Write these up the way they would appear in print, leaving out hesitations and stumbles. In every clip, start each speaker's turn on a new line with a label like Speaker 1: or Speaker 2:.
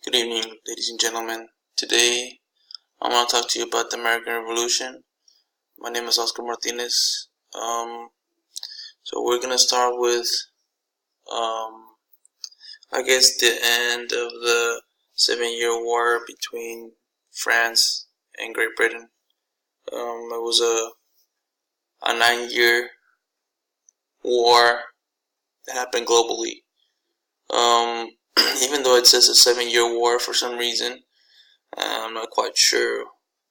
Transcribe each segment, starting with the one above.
Speaker 1: Good evening, ladies and gentlemen. Today, I want to talk to you about the American Revolution. My name is Oscar Martinez. So we're gonna start with, I guess, the end of the 7-Year War between France and Great Britain. It was a 9-year war that happened globally. Even though it says a 7-year war for some reason, I'm not quite sure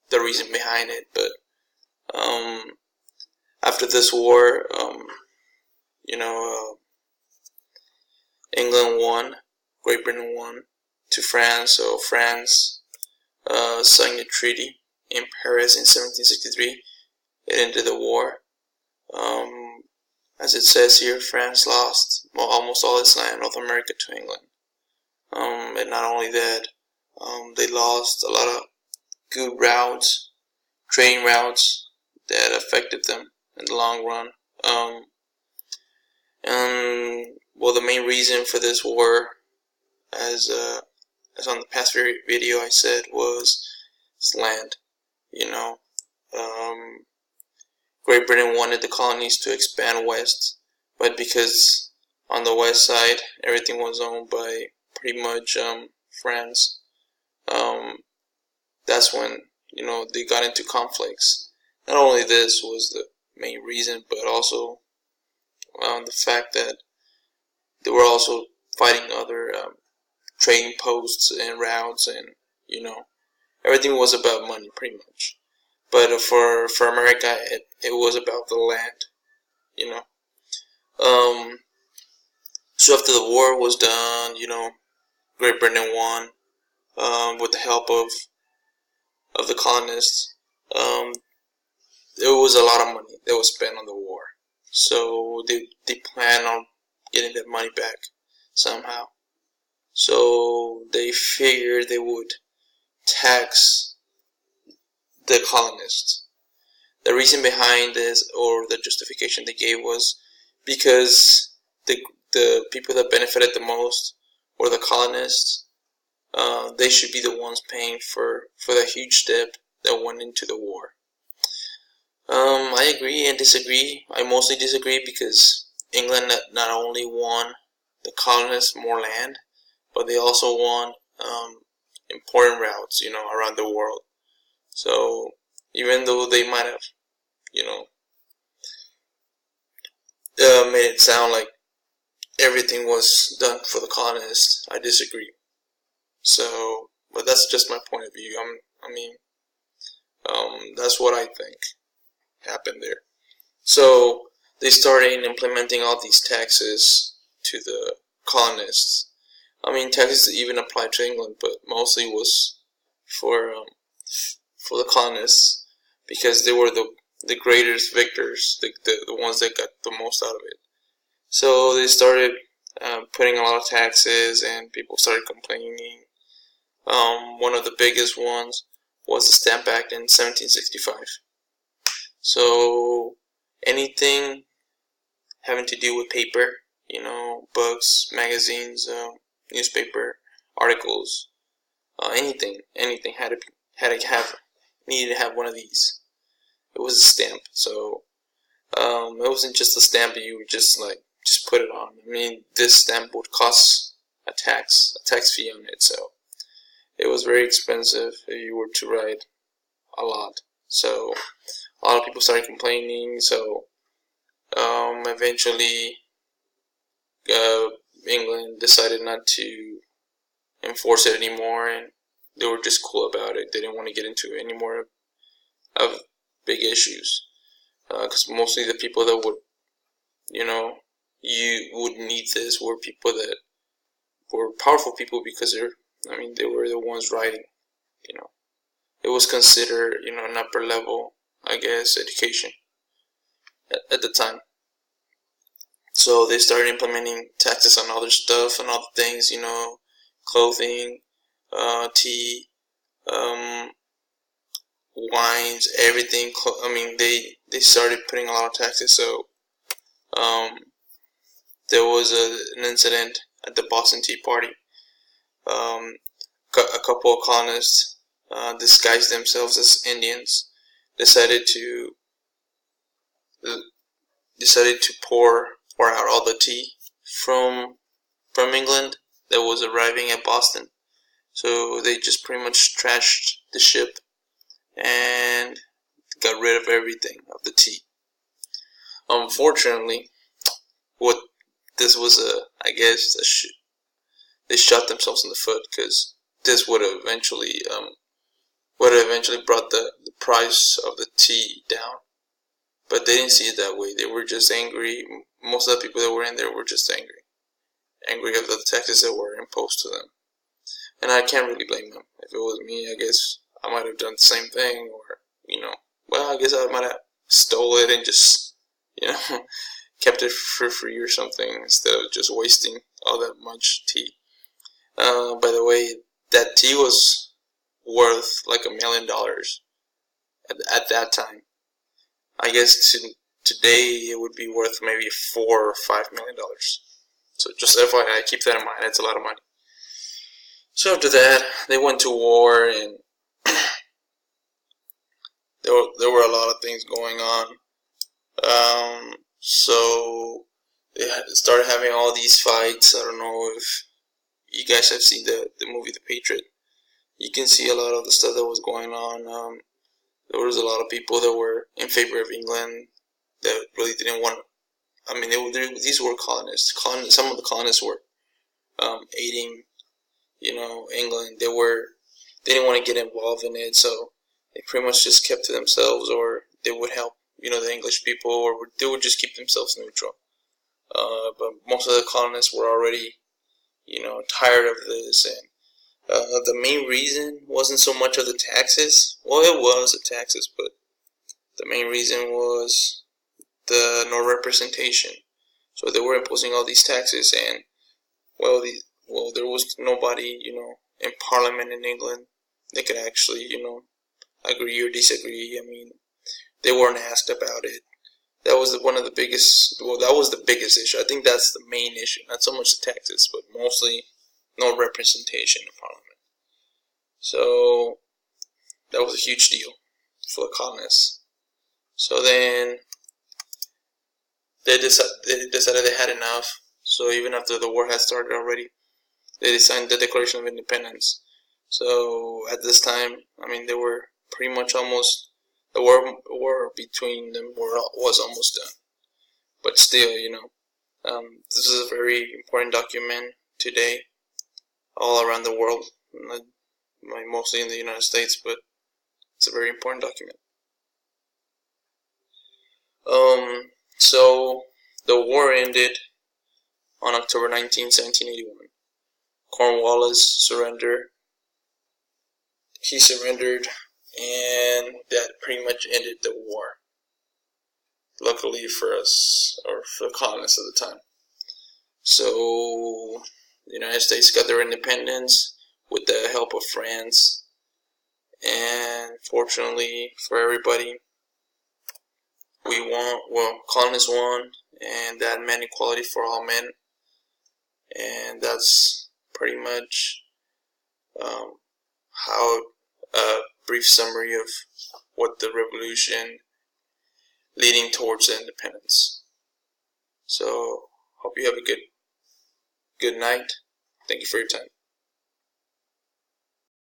Speaker 1: the reason behind it, but after this war, England won, Great Britain won to France, so France signed a treaty in Paris in 1763. It ended the war. As it says here, France lost almost all its land, North America, to England. And not only that, they lost a lot of good routes, train routes that affected them in the long run. The main reason for this war, as on the past video I said, was land. Great Britain wanted the colonies to expand west, but because on the west side everything was owned by pretty much France, that's when they got into conflicts. Not only this was the main reason, but also the fact that they were also fighting other trading posts and routes, and everything was about money pretty much. But for America, it was about the land. So after the war was done, Great Britain won with the help of the colonists. There was a lot of money that was spent on the war, so they planned on getting that money back somehow. So they figured they would tax the colonists. The reason behind this, or the justification they gave, was because the people that benefited the most were the colonists. They should be the ones paying for the huge debt that went into the war. I agree and disagree. I mostly disagree because England not only won the colonists more land, but they also won important routes, around the world. So even though they might have, made it sound like everything was done for the colonists, I disagree. So, but that's just my point of view. That's what I think happened there. So they started implementing all these taxes to the colonists. Taxes even applied to England, but mostly was for the colonists, because they were the greatest victors, the ones that got the most out of it. So they started putting a lot of taxes, and people started complaining. One of the biggest ones was the Stamp Act in 1765. So anything having to do with paper, books, magazines, newspaper articles, anything needed to have one of these. It was a stamp. So it wasn't just a stamp that you would just put it on. This stamp would cost a tax fee on it, so it was very expensive if you were to write a lot. So a lot of people started complaining. So eventually England decided not to enforce it anymore, and they were just cool about it. They didn't want to get into any more of big issues, because mostly the people that would, you would need this were people that were powerful people, because they were the ones writing. It was considered, an upper level, I guess, education at the time. So they started implementing taxes on other stuff and other things, clothing, tea, wines, everything. They started putting a lot of taxes. So there was an incident at the Boston Tea Party. couple of colonists disguised themselves as Indians, decided to pour out all the tea from England that was arriving at Boston. So they just pretty much trashed the ship and got rid of everything of the tea. Unfortunately, what this was they shot themselves in the foot, because this would have eventually brought the price of the tea down. But they didn't see it that way. They were just angry. Most of the people that were in there were just angry of the taxes that were imposed to them. And I can't really blame them. If it was me, I guess I might have done the same thing, or, I guess I might have stole it and just, kept it for free or something, instead of just wasting all that much tea. By the way, that tea was worth like $1 million at that time. I guess today it would be worth maybe $4 or $5 million. So just FYI, keep that in mind. It's a lot of money. So after that, they went to war, and there were a lot of things going on. So they started having all these fights. I don't know if you guys have seen the movie The Patriot. You can see a lot of the stuff that was going on. There was a lot of people that were in favor of England that really didn't want. These were colonists. Some of the colonists were aiding, England. They didn't want to get involved in it, so they pretty much just kept to themselves, or they would help, the English people, or they would just keep themselves neutral. But most of the colonists were already, tired of this, and the main reason wasn't so much of the taxes. Well, it was the taxes, but the main reason was the no representation. So they were imposing all these taxes, and there was nobody, in Parliament in England that could actually, agree or disagree. They weren't asked about it. That was one of the biggest. Well, that was the biggest issue. I think that's the main issue. Not so much the taxes, but mostly no representation in Parliament. So that was a huge deal for the colonists. So then they decided they had enough. So even after the war had started already, they signed the Declaration of Independence. So at this time, they were pretty much almost, the war between them was almost done. But still, this is a very important document today, all around the world, mostly in the United States, but it's a very important document. So the war ended on October 19, 1781. Cornwallis surrendered. He surrendered, and that pretty much ended the war. Luckily for us, or for the colonists at the time. So the United States got their independence with the help of France, and fortunately for everybody, we won. Well, colonists won, and that meant equality for all men. And that's pretty much how a brief summary of what the revolution leading towards the independence. So hope you have a good night. Thank you for your time.